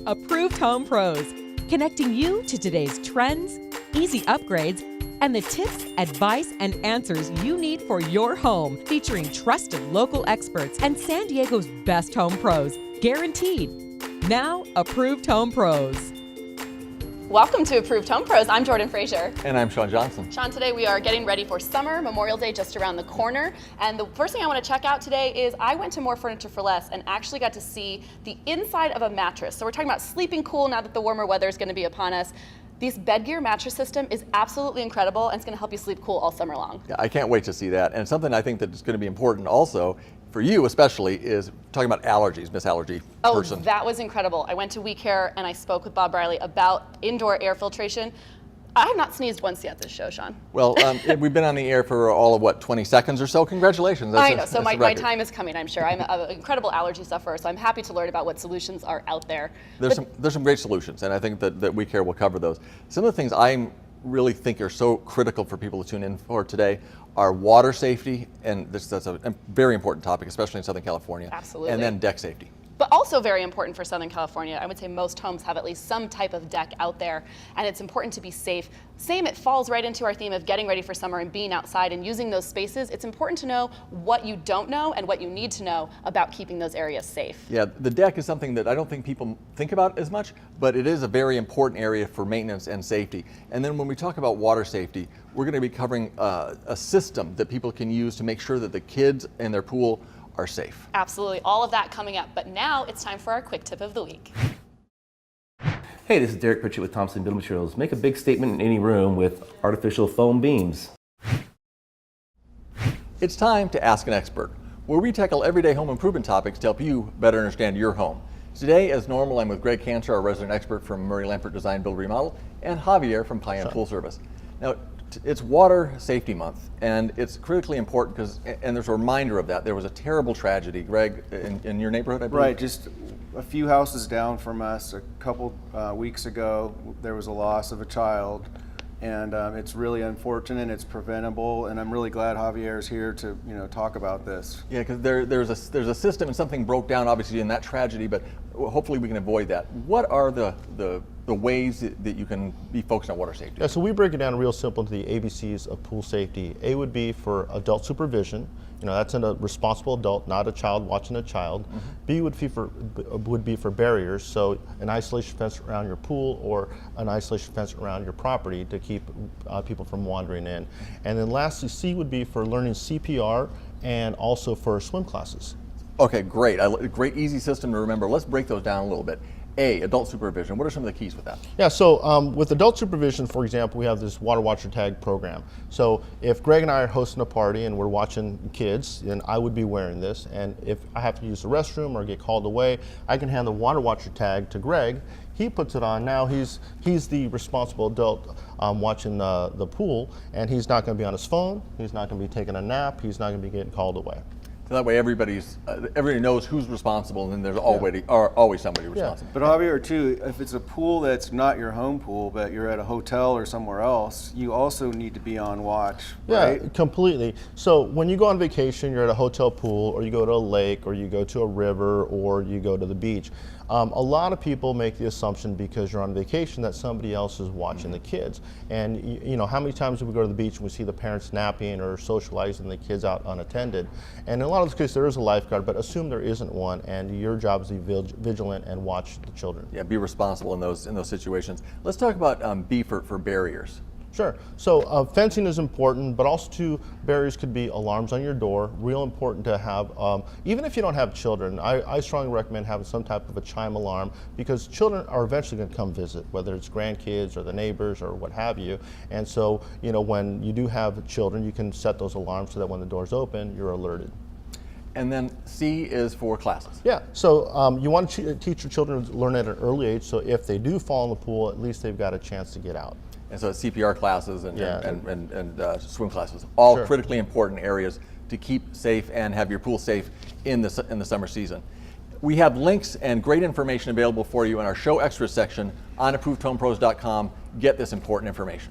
Approved Home Pros, connecting you to today's trends, easy upgrades, and the tips, advice, and answers you need for your home, featuring trusted local experts and San Diego's best home pros, guaranteed. Now, Approved Home Pros. Welcome to Approved Home Pros. I'm Jordan Frazier. And I'm Sean Johnson. Sean, today we are getting ready for summer, Memorial Day just around the corner. And the first thing I want to check out today is I went to More Furniture for Less and actually got to see the inside of a mattress. So we're talking about sleeping cool now that the warmer weather is going to be upon us. This bed gear mattress system is absolutely incredible and it's going to help you sleep cool all summer long. Yeah, I can't wait to see that. And something I think that is going to be important also, for you especially, is talking about allergies, Miss Allergy person. Oh, that was incredible. I went to We Care and I spoke with Bob Riley about indoor air filtration. I have not sneezed once yet this show, Sean. Well, we've been on the air for all of, what, 20 seconds or so? Congratulations. I know, so my time is coming, I'm sure. I'm an incredible allergy sufferer, so I'm happy to learn about what solutions are out there. There's some great solutions, and I think that We Care will cover those. Some of the things I really think are so critical for people to tune in for today are water safety, and that's a very important topic, especially in Southern California. Absolutely. And then deck safety. But also very important for Southern California. I would say most homes have at least some type of deck out there, and it's important to be safe. Same, it falls right into our theme of getting ready for summer and being outside and using those spaces. It's important to know what you don't know and what you need to know about keeping those areas safe. Yeah, the deck is something that I don't think people think about as much, but it is a very important area for maintenance and safety. And then when we talk about water safety, we're going to be covering a system that people can use to make sure that the kids in their pool are safe. Absolutely, all of that coming up. But now it's time for our quick tip of the week. Hey, this is Derek Pritchett with Thompson Building Materials. Make a big statement in any room with artificial foam beams. It's time to Ask an Expert, where we tackle everyday home improvement topics to help you better understand your home. Today, as normal, I'm with Greg Cancer, our resident expert from Murray Lampert Design Build Remodel, and Javier from Payan Pool Service. Now, it's Water Safety Month, and it's critically important because, and there's a reminder of that. There was a terrible tragedy, Greg, in your neighborhood, I believe? Right, just a few houses down from us a couple weeks ago, there was a loss of a child, and it's really unfortunate. It's preventable, and I'm really glad Javier is here to talk about this. Yeah, because there's a system, and something broke down obviously in that tragedy, but hopefully we can avoid that. What are the ways that you can be focused on water safety? Yeah, so we break it down real simple into the ABCs of pool safety. A would be for adult supervision. That's a responsible adult, not a child watching a child. Mm-hmm. B would be for barriers, so an isolation fence around your pool or an isolation fence around your property to keep people from wandering in. And then lastly, C would be for learning CPR and also for swim classes. Okay, great. Great, easy system to remember. Let's break those down a little bit. A, adult supervision. What are some of the keys with that? Yeah, so with adult supervision, for example, we have this Water Watcher Tag program. So if Greg and I are hosting a party and we're watching kids, then I would be wearing this. And if I have to use the restroom or get called away, I can hand the Water Watcher Tag to Greg. He puts it on. Now he's the responsible adult watching the pool, and he's not going to be on his phone. He's not going to be taking a nap. He's not going to be getting called away. So that way everybody knows who's responsible, and then there's always somebody responsible. But Javier, too, if it's a pool that's not your home pool, but you're at a hotel or somewhere else, you also need to be on watch, right? Yeah, completely. So when you go on vacation, you're at a hotel pool, or you go to a lake, or you go to a river, or you go to the beach. A lot of people make the assumption because you're on vacation that somebody else is watching the kids. And how many times do we go to the beach and we see the parents napping or socializing the kids out unattended? And in a lot of those cases there is a lifeguard, but assume there isn't one, and your job is to be vigilant and watch the children. Yeah, be responsible in those situations. Let's talk about B for barriers. Sure. So fencing is important, but also too, barriers could be alarms on your door. Real important to have, even if you don't have children, I strongly recommend having some type of a chime alarm, because children are eventually going to come visit, whether it's grandkids or the neighbors or what have you. And so, when you do have children, you can set those alarms so that when the doors open, you're alerted. And then C is for classes. Yeah, so you want to teach your children to learn at an early age, so if they do fall in the pool, at least they've got a chance to get out. And so CPR classes and swim classes, all Sure. critically important areas to keep safe and have your pool safe in the summer season. We have links and great information available for you in our show extras section on ApprovedHomePros.com. Get this important information.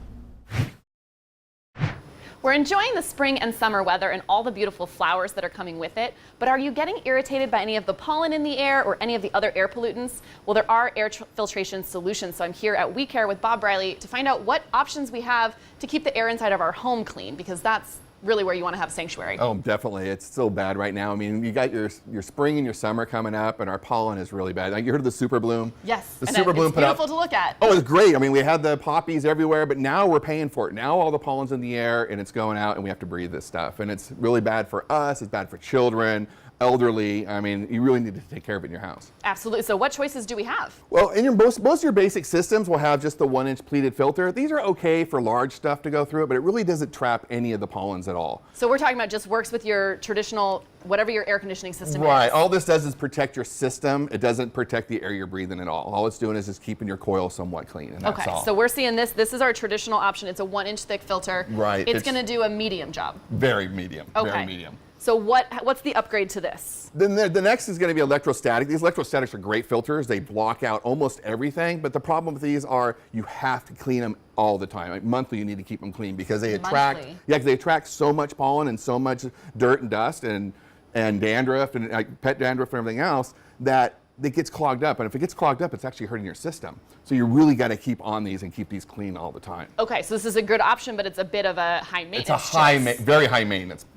We're enjoying the spring and summer weather and all the beautiful flowers that are coming with it, but are you getting irritated by any of the pollen in the air or any of the other air pollutants? Well, there are air filtration solutions, so I'm here at We Care with Bob Briley to find out what options we have to keep the air inside of our home clean, because that's really where you want to have a sanctuary. Oh, definitely. It's so bad right now. I mean, you got your spring and your summer coming up, and our pollen is really bad. Like, you heard of the super bloom? Yes, The and super bloom it's put up. beautiful to look at. Oh, it's great. I mean, we had the poppies everywhere, but now we're paying for it. Now all the pollen's in the air, and it's going out, and we have to breathe this stuff. And it's really bad for us. It's bad for children, elderly. I mean, you really need to take care of it in your house. Absolutely. So what choices do we have? Well, in your most of your basic systems will have just the 1-inch pleated filter. These are okay for large stuff to go through it, but it really doesn't trap any of the pollens at all. So we're talking about just works with your traditional, whatever your air conditioning system Right. is. All this does is protect your system. It doesn't protect the air you're breathing at all. All it's doing is just keeping your coil somewhat clean, and that's Okay, all. so we're seeing this. This is our traditional option. It's a 1-inch thick filter. Right, It's it's- going to do a medium job. Very medium. Okay. Very medium. So what's the upgrade to this? Then the next is going to be electrostatic. These electrostatics are great filters. They block out almost everything, but the problem with these are you have to clean them all the time. Like monthly, you need to keep them clean because they attract. Monthly? Yeah, 'cause they attract so much pollen and so much dirt and dust and dandruff and pet dandruff and everything else that it gets clogged up. And if it gets clogged up, it's actually hurting your system. So you really got to keep on these and keep these clean all the time. Okay, so this is a good option, but it's a bit of a high maintenance It's a choice. very high maintenance.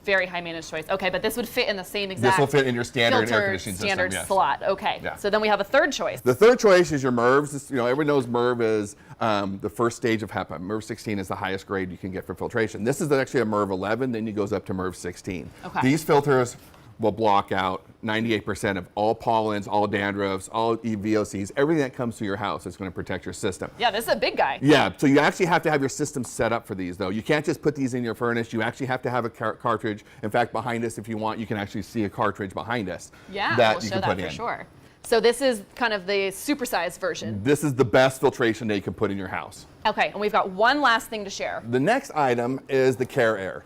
Very high maintenance choice. Okay, but this would fit in the same exact This will fit in your standard air filter conditioning system, standard yes. slot. Okay, Yeah. so then we have a third choice. The third choice is your MERVs. This, everyone knows MERV is the first stage of HEPA. MERV 16 is the highest grade you can get for filtration. This is actually a MERV 11, then it goes up to MERV 16. Okay. These filters will block out 98% of all pollens, all dandruffs, all VOCs, everything that comes to your house is going to protect your system. Yeah, this is a big guy. Yeah, so you actually have to have your system set up for these, though. You can't just put these in your furnace. You actually have to have a cartridge. In fact, behind us, if you want, you can actually see a cartridge behind us. Yeah, that we'll you show can that put for in. sure. So this is kind of the supersized version. This is the best filtration that you can put in your house. Okay, and we've got one last thing to share. The next item is the Care Air.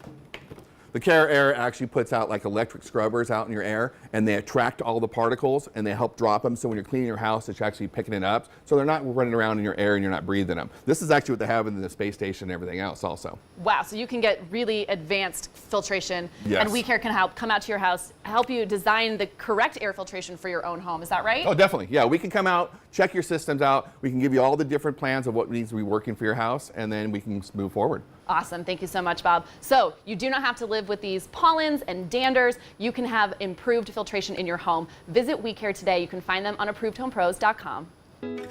The Care Air actually puts out like electric scrubbers out in your air, and they attract all the particles and they help drop them. So when you're cleaning your house, it's actually picking it up. So they're not running around in your air and you're not breathing them. This is actually what they have in the space station and everything else also. Wow, so you can get really advanced filtration, Yes. and We Care can help come out to your house, help you design the correct air filtration for your own home. Is that right? Oh, definitely. Yeah, we can come out, check your systems out. We can give you all the different plans of what needs to be working for your house, and then we can move forward. Awesome. Thank you so much, Bob. So you do not have to live with these pollens and danders. You can have improved filtration in your home. Visit We Care today. You can find them on ApprovedHomePros.com.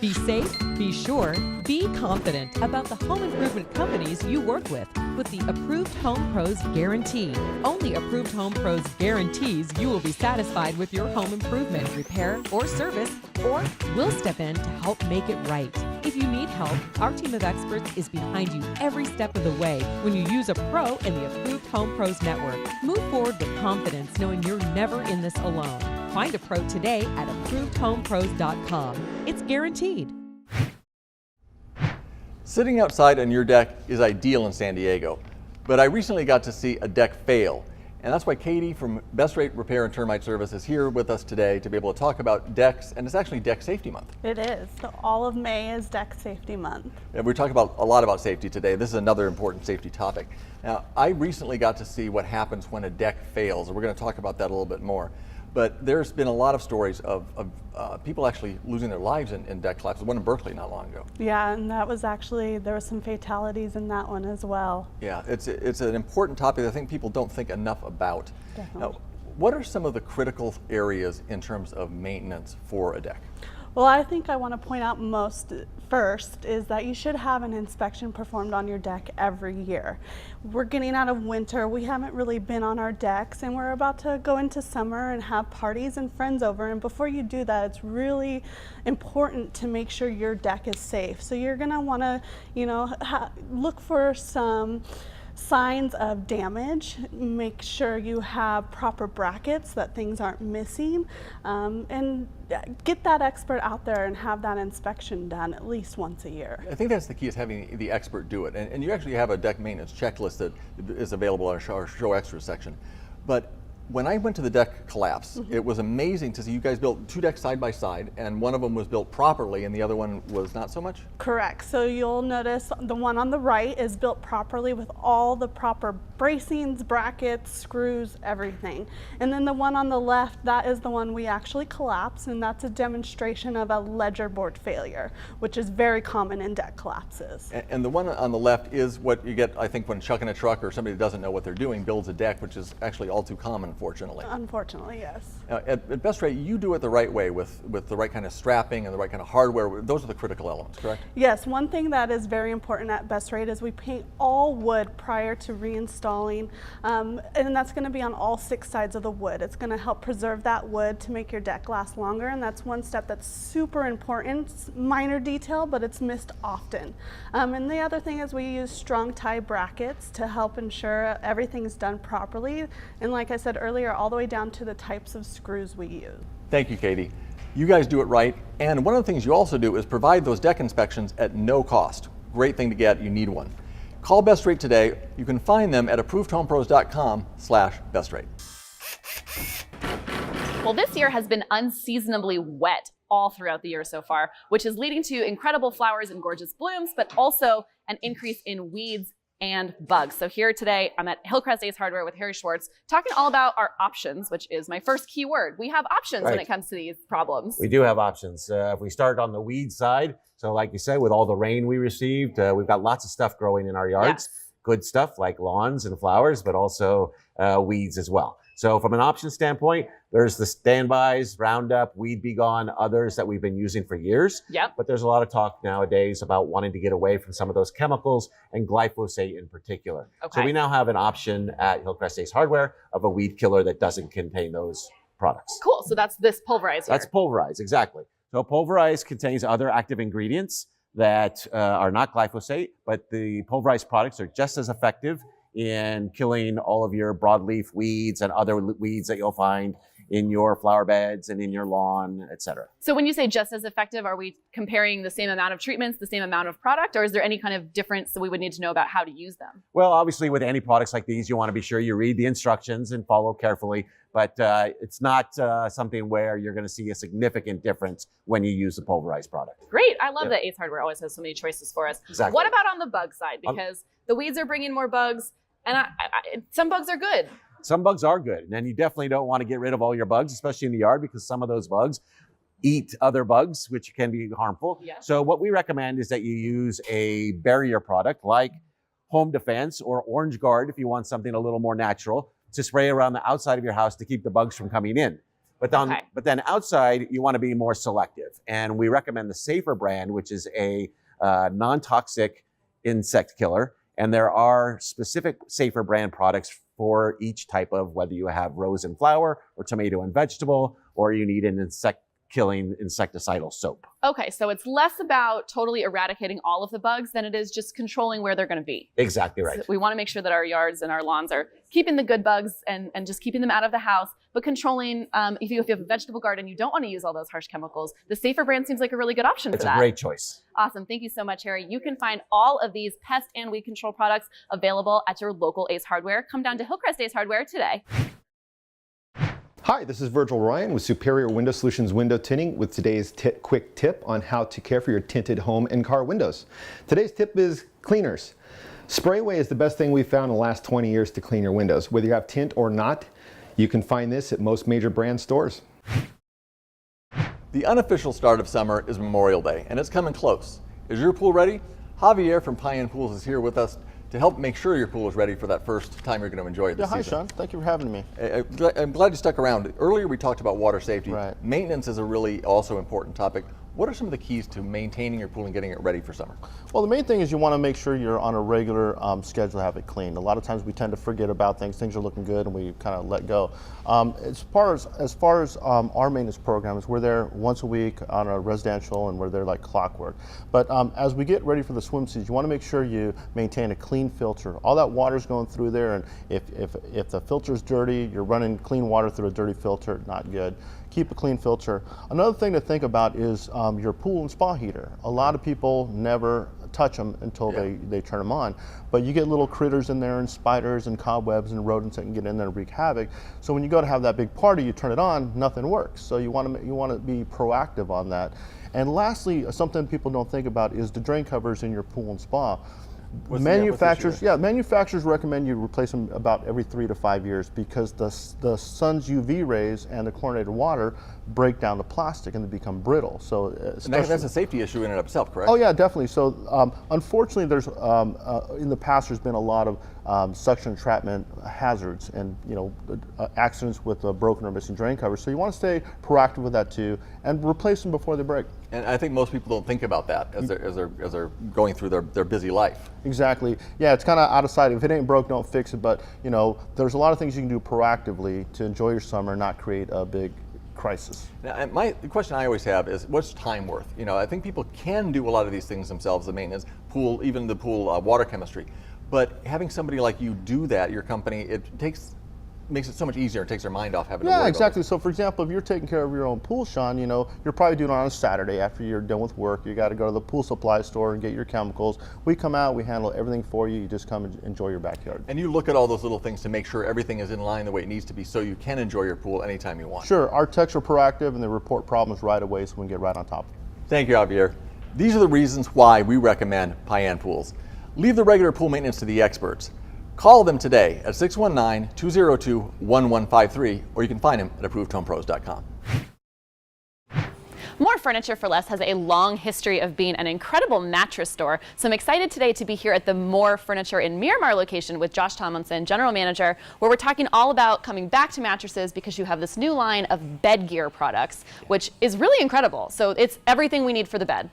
Be safe, be sure, be confident about the home improvement companies you work with the Approved Home Pros Guarantee. Only Approved Home Pros guarantees you will be satisfied with your home improvement, repair, or service, or we'll step in to help make it right. If you need help, our team of experts is behind you every step of the way when you use a pro in the Approved Home Pros network. Move forward with confidence knowing you're never in this alone. Find a pro today at ApprovedHomePros.com. It's guaranteed. Sitting outside on your deck is ideal in San Diego, but I recently got to see a deck fail. And that's why Katie from Best Rate Repair and Termite Service is here with us today to be able to talk about decks, and it's actually Deck Safety Month. It is. So all of May is Deck Safety Month. And we're talking about a lot about safety today. This is another important safety topic. Now, I recently got to see what happens when a deck fails, and we're going to talk about that a little bit more. But there's been a lot of stories of people actually losing their lives in deck collapses. One in Berkeley not long ago. Yeah, and that was actually, there were some fatalities in that one as well. Yeah, it's an important topic that I think people don't think enough about. Definitely. Now, what are some of the critical areas in terms of maintenance for a deck? Well, I think I want to point out first is that you should have an inspection performed on your deck every year. We're getting out of winter, we haven't really been on our decks, and we're about to go into summer and have parties and friends over, and before you do that, it's really important to make sure your deck is safe. So you're going to want to, look for some signs of damage, make sure you have proper brackets that things aren't missing, and get that expert out there and have that inspection done at least once a year. I think that's the key, is having the expert do it. And you actually have a deck maintenance checklist that is available on our show extras section. But When I went to the deck collapse, it was amazing to see you guys built 2 decks side by side, and one of them was built properly and the other one was not so much? Correct. So you'll notice the one on the right is built properly with all the proper bracings, brackets, screws, everything. And then the one on the left, that is the one we actually collapsed, and that's a demonstration of a ledger board failure, which is very common in deck collapses. And the one on the left is what you get, I think, when chucking a truck or somebody that doesn't know what they're doing builds a deck, which is actually all too common, unfortunately. Unfortunately, yes. At Best Rate, you do it the right way with the right kind of strapping and the right kind of hardware. Those are the critical elements, correct? Yes, one thing that is very important at Best Rate is we paint all wood prior to reinstalling, and that's going to be on all 6 sides of the wood. It's going to help preserve that wood to make your deck last longer, and that's one step that's super important. It's minor detail, but it's missed often. And the other thing is we use strong tie brackets to help ensure everything is done properly, and like I said earlier, all the way down to the types of screws we use. Thank you, Katie. You guys do it right, and one of the things you also do is provide those deck inspections at no cost. Great thing to get, you need one. Call Best Rate today. You can find them at approvedhomepros.com/bestrate. Well, this year has been unseasonably wet all throughout the year so far, which is leading to incredible flowers and gorgeous blooms, but also an increase in weeds and bugs. So here today, I'm at Hillcrest Ace Hardware with Harry Schwartz, talking all about our options, which is my first key word. We have options when it comes to these problems. We do have options. If we start on the weed side, so like you said, with all the rain we received, we've got lots of stuff growing in our yards. Yes. Good stuff like lawns and flowers, but also weeds as well. So from an option standpoint, there's the standbys, Roundup, Weed Be Gone, others that we've been using for years. Yep. But there's a lot of talk nowadays about wanting to get away from some of those chemicals and glyphosate in particular. Okay. So we now have an option at Hillcrest Ace Hardware of a weed killer that doesn't contain those products. Cool. So that's this pulverizer. That's pulverized, exactly. So pulverized contains other active ingredients that are not glyphosate, but the pulverized products are just as effective in killing all of your broadleaf weeds and other weeds that you'll find in your flower beds and in your lawn, etc. So when you say just as effective, are we comparing the same amount of treatments, the same amount of product, or is there any kind of difference that we would need to know about how to use them? Well, obviously with any products like these, you want to be sure you read the instructions and follow carefully, but it's not something where you're going to see a significant difference when you use the pulverized product. Great. I love that Ace Hardware always has so many choices for us. Exactly. What about on the bug side? Because the weeds are bringing more bugs, and some bugs are good. Some bugs are good, and then you definitely don't want to get rid of all your bugs, especially in the yard, because some of those bugs eat other bugs, which can be harmful. Yeah. So what we recommend is that you use a barrier product like Home Defense or Orange Guard if you want something a little more natural to spray around the outside of your house to keep the bugs from coming in. But then outside, you want to be more selective. And we recommend the Safer brand, which is a non-toxic insect killer. And there are specific Safer brand products for each type of, whether you have rose and flower or tomato and vegetable, or you need an insect-killing insecticidal soap. Okay, so it's less about totally eradicating all of the bugs than it is just controlling where they're going to be. Exactly right. So we want to make sure that our yards and our lawns are keeping the good bugs and just keeping them out of the house, but controlling, if you have a vegetable garden, you don't want to use all those harsh chemicals. The Safer brand seems like a really good option for that. It's a great choice. Awesome. Thank you so much, Harry. You can find all of these pest and weed control products available at your local Ace Hardware. Come down to Hillcrest Ace Hardware today. Hi, this is Virgil Ryan with Superior Window Solutions Window Tinting with today's quick tip on how to care for your tinted home and car windows. Today's tip is cleaners. Sprayway is the best thing we've found in the last 20 years to clean your windows. Whether you have tint or not, you can find this at most major brand stores. The unofficial start of summer is Memorial Day, and it's coming close. Is your pool ready? Javier from Pine Pools is here with us to help make sure your pool is ready for that first time you're going to enjoy it this Hi, season. Sean. Thank you for having me. I'm glad you stuck around. Earlier we talked about water safety. Right. Maintenance is a really also important topic. What are some of the keys to maintaining your pool and getting it ready for summer? Well, the main thing is you want to make sure you're on a regular schedule to have it cleaned. A lot of times we tend to forget about things. Things are looking good and we kind of let go. As far as our maintenance programs, we're there once a week on a residential and we're there like clockwork. But as we get ready for the swim season, you want to make sure you maintain a clean filter. All that water's going through there, and if the filter's dirty, you're running clean water through a dirty filter, not good. Keep a clean filter. Another thing to think about is your pool and spa heater. A lot of people never touch them until they turn them on. But you get little critters in there and spiders and cobwebs and rodents that can get in there and wreak havoc. So when you go to have that big party, you turn it on, nothing works. So you want to be proactive on that. And lastly, something people don't think about is the drain covers in your pool and spa. Manufacturers recommend you replace them about every 3 to 5 years because the sun's UV rays and the chlorinated water break down the plastic and they become brittle. So that's a safety issue in and of itself, correct? Oh yeah, definitely. So unfortunately, there's in the past there's been a lot of suction entrapment hazards and accidents with broken or missing drain covers. So you want to stay proactive with that too and replace them before they break. And I think most people don't think about that as they're going through their busy life. Exactly. Yeah, it's kind of out of sight. If it ain't broke, don't fix it. But there's a lot of things you can do proactively to enjoy your summer, not create a big crisis. Now, the question I always have is, what's time worth? I think people can do a lot of these things themselves, the maintenance, pool, even the pool water chemistry. But having somebody like you do that, your company, makes it so much easier. It takes their mind off having to worry about exactly. So for example, if you're taking care of your own pool, Sean, you're probably doing it on a Saturday after you're done with work. You got to go to the pool supply store and get your chemicals. We come out, we handle everything for you. You just come and enjoy your backyard. And you look at all those little things to make sure everything is in line the way it needs to be so you can enjoy your pool anytime you want. Sure. Our techs are proactive and they report problems right away so we can get right on top of it. Thank you, Javier. These are the reasons why we recommend Payan Pools. Leave the regular pool maintenance to the experts. Call them today at 619-202-1153, or you can find them at ApprovedHomePros.com. More Furniture for Less has a long history of being an incredible mattress store, so I'm excited today to be here at the More Furniture in Miramar location with Josh Tomlinson, General Manager, where we're talking all about coming back to mattresses because you have this new line of bed gear products, which is really incredible. So it's everything we need for the bed.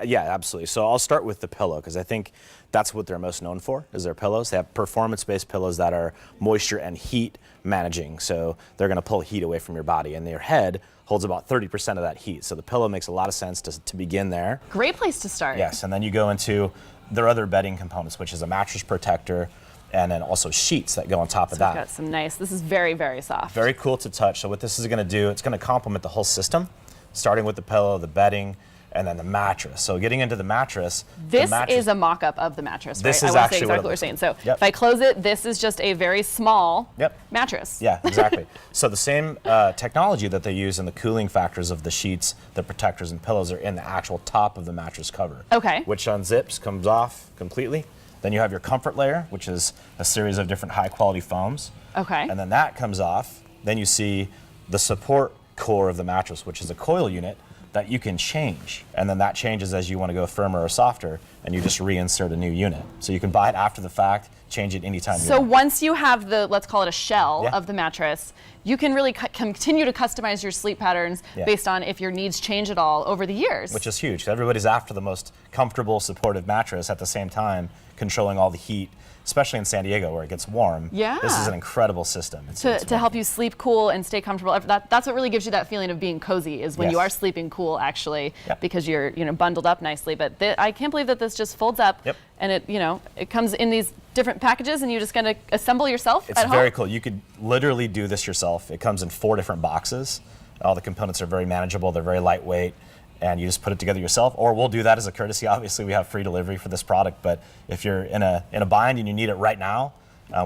Yeah, absolutely. So I'll start with the pillow because I think that's what they're most known for, is their pillows. They have performance-based pillows that are moisture and heat managing. So they're going to pull heat away from your body, and your head holds about 30% of that heat. So the pillow makes a lot of sense to begin there. Great place to start. Yes, and then you go into their other bedding components, which is a mattress protector and then also sheets that go on top of that. We've got some nice, this is very, very soft. Very cool to touch. So what this is going to do, it's going to complement the whole system, starting with the pillow, the bedding, and then the mattress. So getting into the mattress. This is a mock-up of the mattress, right? This is I want to say actually exactly what you're saying. So Yep. if I close it, this is just a very small mattress. Yeah, exactly. So the same technology that they use in the cooling factors of the sheets, the protectors and pillows are in the actual top of the mattress cover. Okay. Which unzips, comes off completely. Then you have your comfort layer, which is a series of different high quality foams. Okay. And then that comes off. Then you see the support core of the mattress, which is a coil unit that you can change, and then that changes as you want to go firmer or softer, and you just reinsert a new unit. So you can buy it after the fact, change it anytime you So want. once you have the, let's call it a shell of the mattress, you can really continue to customize your sleep patterns based on if your needs change at all over the years. Which is huge. Everybody's after the most comfortable, supportive mattress at the same time, controlling all the heat, especially in San Diego where it gets warm. Yeah. This is an incredible system. To help you sleep cool and stay comfortable. That's what really gives you that feeling of being cozy, is when you are sleeping cool actually, because you're bundled up nicely. But I can't believe that this just folds up and it comes in these different packages and you're just going to assemble yourself at home. It's very cool. You could literally do this yourself. It comes in 4 different boxes. All the components are very manageable. They're very lightweight. And you just put it together yourself, or we'll do that as a courtesy. Obviously, we have free delivery for this product, but if you're in a bind and you need it right now,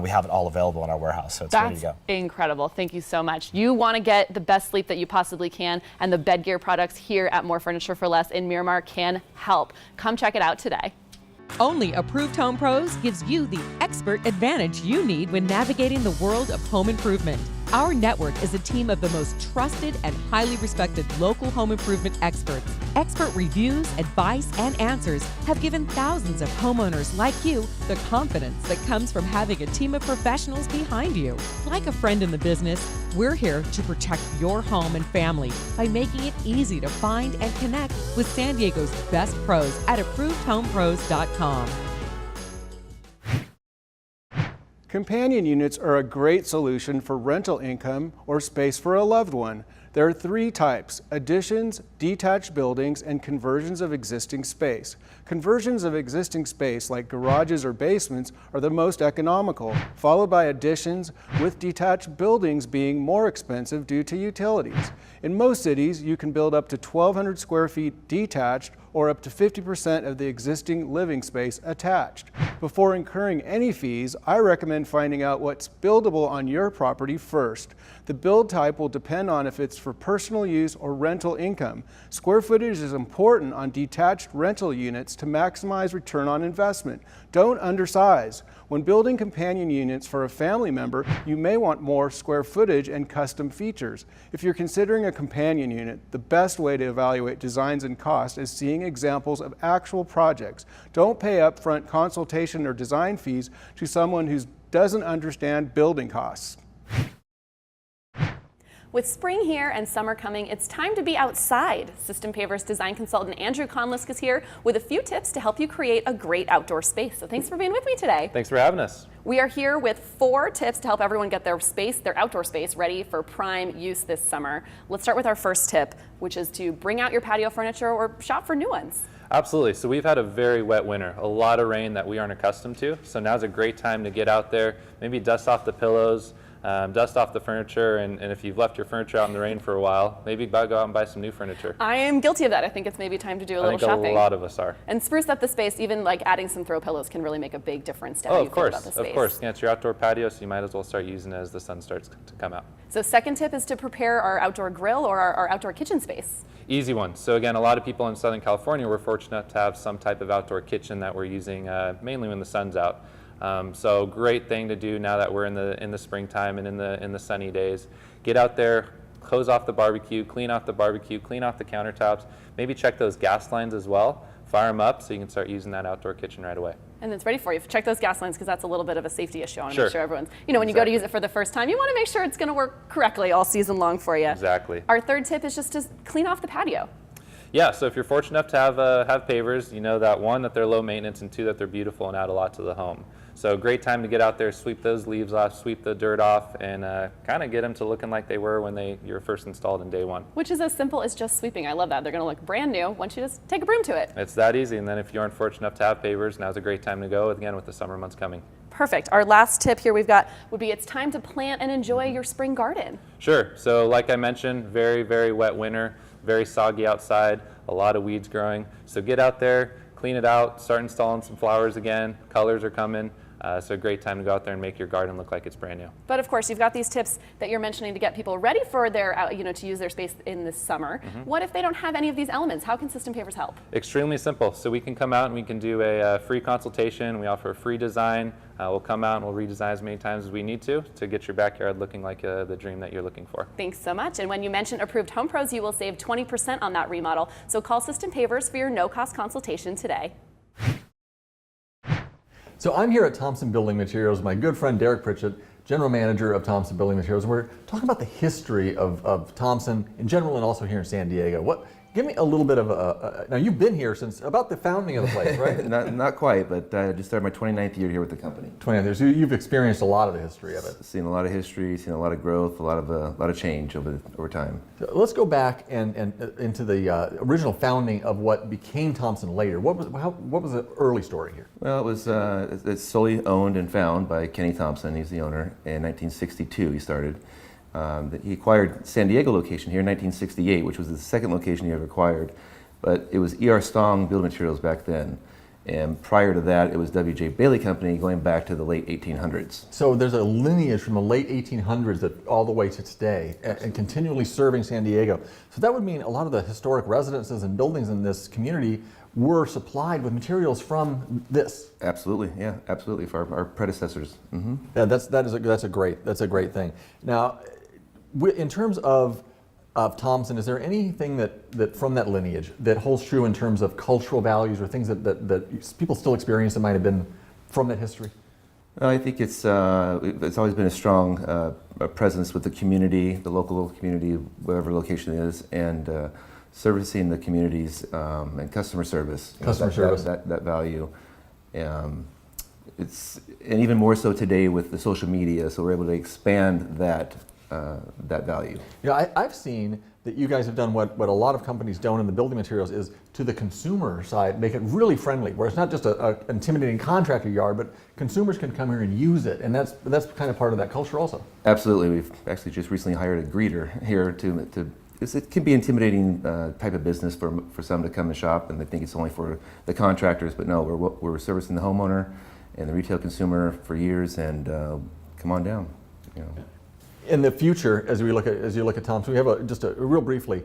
we have it all available in our warehouse, so it's ready to go. That's incredible. Thank you so much. You want to get the best sleep that you possibly can, and the bed gear products here at More Furniture for Less in Miramar can help. Come check it out today. Only Approved Home Pros gives you the expert advantage you need when navigating the world of home improvement. Our network is a team of the most trusted and highly respected local home improvement experts. Expert reviews, advice, and answers have given thousands of homeowners like you the confidence that comes from having a team of professionals behind you. Like a friend in the business, we're here to protect your home and family by making it easy to find and connect with San Diego's best pros at ApprovedHomePros.com. Companion units are a great solution for rental income or space for a loved one. There are three types: additions, detached buildings, and conversions of existing space. Conversions of existing space, like garages or basements, are the most economical, followed by additions, with detached buildings being more expensive due to utilities. In most cities, you can build up to 1,200 square feet detached or up to 50% of the existing living space attached. Before incurring any fees, I recommend finding out what's buildable on your property first. The build type will depend on if it's for personal use or rental income. Square footage is important on detached rental units to maximize return on investment. Don't undersize. When building companion units for a family member, you may want more square footage and custom features. If you're considering a companion unit, the best way to evaluate designs and cost is seeing examples of actual projects. Don't pay upfront consultation or design fees to someone who doesn't understand building costs. With spring here and summer coming, it's time to be outside. System Pavers design consultant Andrew Conlisk is here with a few tips to help you create a great outdoor space. So thanks for being with me today. Thanks for having us. We are here with 4 tips to help everyone get their outdoor space ready for prime use this summer. Let's start with our first tip, which is to bring out your patio furniture or shop for new ones. Absolutely. So we've had a very wet winter, a lot of rain that we aren't accustomed to. So now's a great time to get out there, maybe dust off the pillows, dust off the furniture, and if you've left your furniture out in the rain for a while, maybe go out and buy some new furniture. I am guilty of that. I think it's maybe time to do a little shopping. I think a lot of us are. And spruce up the space, even like adding some throw pillows can really make a big difference to how you feel about the space. Of course. Yeah, it's your outdoor patio, so you might as well start using it as the sun starts to come out. So second tip is to prepare our outdoor grill or our outdoor kitchen space. Easy one. So again, a lot of people in Southern California, we're fortunate to have some type of outdoor kitchen that we're using mainly when the sun's out. So great thing to do now that we're in the springtime and in the sunny days. Get out there, close off the barbecue, clean off the countertops, maybe check those gas lines as well, fire them up so you can start using that outdoor kitchen right away. And it's ready for you. Check those gas lines because that's a little bit of a safety issue. I want to Sure. make sure everyone's, when you go to use it for the first time, you want to make sure it's going to work correctly all season long for you. Exactly. Our third tip is just to clean off the patio. Yeah, so if you're fortunate enough to have pavers, you know that one, that they're low maintenance, and two, that they're beautiful and add a lot to the home. So great time to get out there, sweep those leaves off, sweep the dirt off, and kind of get them to looking like they were when you were first installed in day one. Which is as simple as just sweeping. I love that. They're going to look brand new once you just take a broom to it. It's that easy, and then if you aren't fortunate enough to have pavers, now's a great time to go, again, with the summer months coming. Perfect. Our last tip here would be it's time to plant and enjoy your spring garden. Sure. So like I mentioned, very, very wet winter, very soggy outside, a lot of weeds growing. So get out there, clean it out, start installing some flowers again. Colors are coming. So a great time to go out there and make your garden look like it's brand new. But of course, you've got these tips that you're mentioning to get people ready for their, to use their space in this summer. What if they don't have any of these elements? How can System Pavers help? Extremely simple. So we can come out and we can do a free consultation. We offer a free design. We'll come out and we'll redesign as many times as we need to get your backyard looking like the dream that you're looking for. Thanks so much. And when you mention Approved Home Pros, you will save 20% on that remodel. So call System Pavers for your no-cost consultation today. So I'm here at Thompson Building Materials, my good friend Derek Pritchett, General Manager of Thompson Building Materials. We're talking about the history of Thompson in general and also here in San Diego. Give me a little bit of now you've been here since about the founding of the place, right? not quite, but I just started my 29th year here with the company. 29 years. You've experienced a lot of the history of it. Seen a lot of history, seen a lot of growth, a lot of change over time. So let's go back and into the original founding of what became Thompson later. What was the early story here? Well, it's solely owned and found by Kenny Thompson. He's the owner. In 1962, he started. He acquired San Diego location here in 1968, which was the second location he ever acquired. But it was E.R. Stong Building Materials back then. And prior to that, it was W.J. Bailey Company going back to the late 1800s. So there's a lineage from the late 1800s all the way to today and continually serving San Diego. So that would mean a lot of the historic residences and buildings in this community were supplied with materials from this. Absolutely, yeah, absolutely, for our predecessors. Mm-hmm. Yeah, that's a great thing. Now, in terms of Thompson, is there anything that from that lineage that holds true in terms of cultural values or things that people still experience that might have been from that history? I think it's always been a strong presence with the community, the local community, whatever location it is, and servicing the communities and customer service. That value. And even more so today with the social media, so we're able to expand that that value. I've seen that you guys have done what a lot of companies don't in the building materials is to the consumer side, make it really friendly, where it's not just an intimidating contractor yard, but consumers can come here and use it, and that's kind of part of that culture also. Absolutely. We've actually just recently hired a greeter here it can be intimidating type of business for some to come to shop, and they think it's only for the contractors, but no, we're servicing the homeowner and the retail consumer for years, and come on down. In the future, as you look at Thompson, we have just real briefly,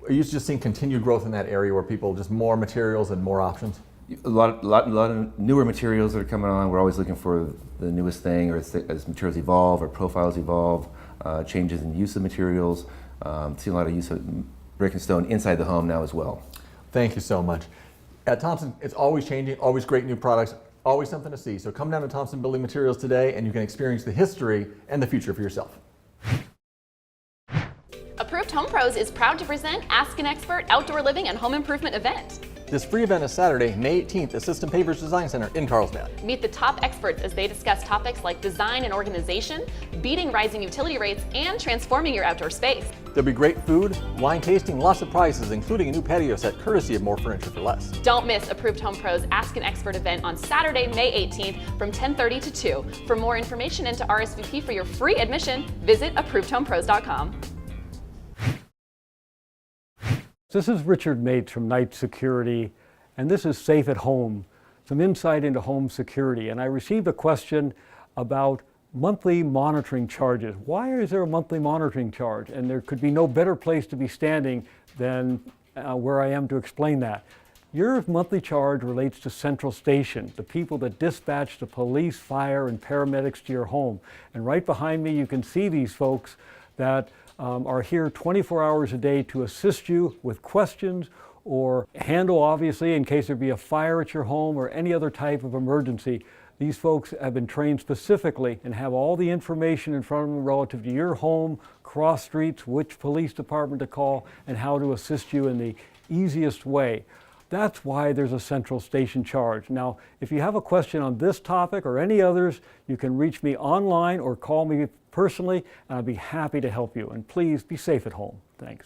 are you just seeing continued growth in that area where people just more materials and more options? A lot of newer materials that are coming on. We're always looking for the newest thing, or as materials evolve or profiles evolve, changes in use of materials. See a lot of use of brick and stone inside the home now as well. Thank you so much. At Thompson, it's always changing, always great new products, always something to see. So come down to Thompson Building Materials today and you can experience the history and the future for yourself. Approved Home Pros is proud to present Ask an Expert outdoor living and home improvement event. This free event is Saturday, May 18th at System Pavers Design Center in Carlsbad. Meet the top experts as they discuss topics like design and organization, beating rising utility rates, and transforming your outdoor space. There'll be great food, wine tasting, lots of prizes, including a new patio set courtesy of More Furniture for Less. Don't miss Approved Home Pros Ask an Expert event on Saturday, May 18th from 10:30 to 2. For more information and to RSVP for your free admission, visit ApprovedHomePros.com. This is Richard Mates from Knight Security, and this is Safe at Home, some insight into home security. And I received a question about monthly monitoring charges. Why is there a monthly monitoring charge? And there could be no better place to be standing than where I am to explain that. Your monthly charge relates to Central Station, the people that dispatch the police, fire, and paramedics to your home. And right behind me, you can see these folks that are here 24 hours a day to assist you with questions or handle, obviously, in case there be a fire at your home or any other type of emergency. These folks have been trained specifically and have all the information in front of them relative to your home, cross streets, which police department to call, and how to assist you in the easiest way. That's why there's a Central Station charge. Now, if you have a question on this topic or any others, you can reach me online or call me personally, and I'd be happy to help you. And please be safe at home. Thanks.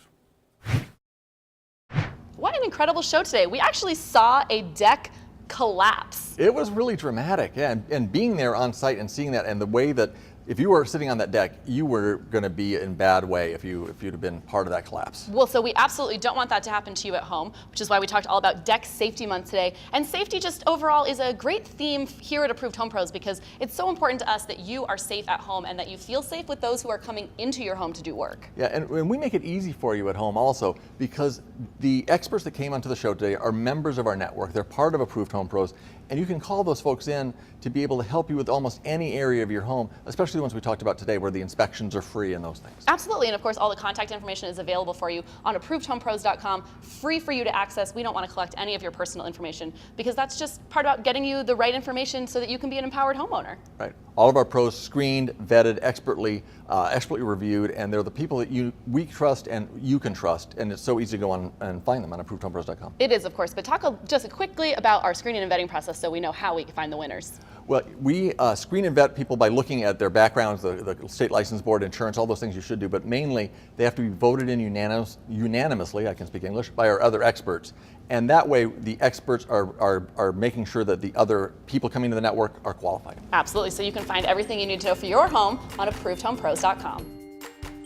What an incredible show today. We actually saw a deck collapse. It was really dramatic, yeah, and being there on site and seeing that, and the way that if you were sitting on that deck, you were going to be in bad way if you'd have been part of that collapse. Well, so we absolutely don't want that to happen to you at home, which is why we talked all about Deck Safety Month today. And safety just overall is a great theme here at Approved Home Pros because it's so important to us that you are safe at home and that you feel safe with those who are coming into your home to do work. Yeah, and we make it easy for you at home also because the experts that came onto the show today are members of our network. They're part of Approved Home Pros, and you can call those folks in to be able to help you with almost any area of your home, especially the ones we talked about today where the inspections are free and those things. Absolutely, and of course all the contact information is available for you on ApprovedHomePros.com, free for you to access. We don't want to collect any of your personal information because that's just part about getting you the right information so that you can be an empowered homeowner. Right. All of our pros screened, vetted, expertly reviewed, and they're the people that we trust and you can trust, and it's so easy to go on and find them on ApprovedHomePros.com. It is, of course, but talk just quickly about our screening and vetting process so we know how we can find the winners. Well, we screen and vet people by looking at their backgrounds, the state license board, insurance, all those things you should do, but mainly they have to be voted in unanimously, I can speak English, by our other experts. And that way the experts are making sure that the other people coming to the network are qualified. Absolutely, so you can find everything you need to know for your home on ApprovedHomePros.com.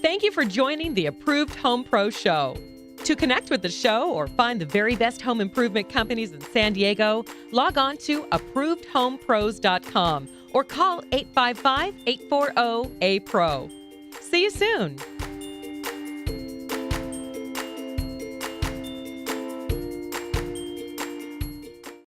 Thank you for joining the Approved Home Pro Show. To connect with the show or find the very best home improvement companies in San Diego, log on to ApprovedHomePros.com or call 855-840-APRO. See you soon.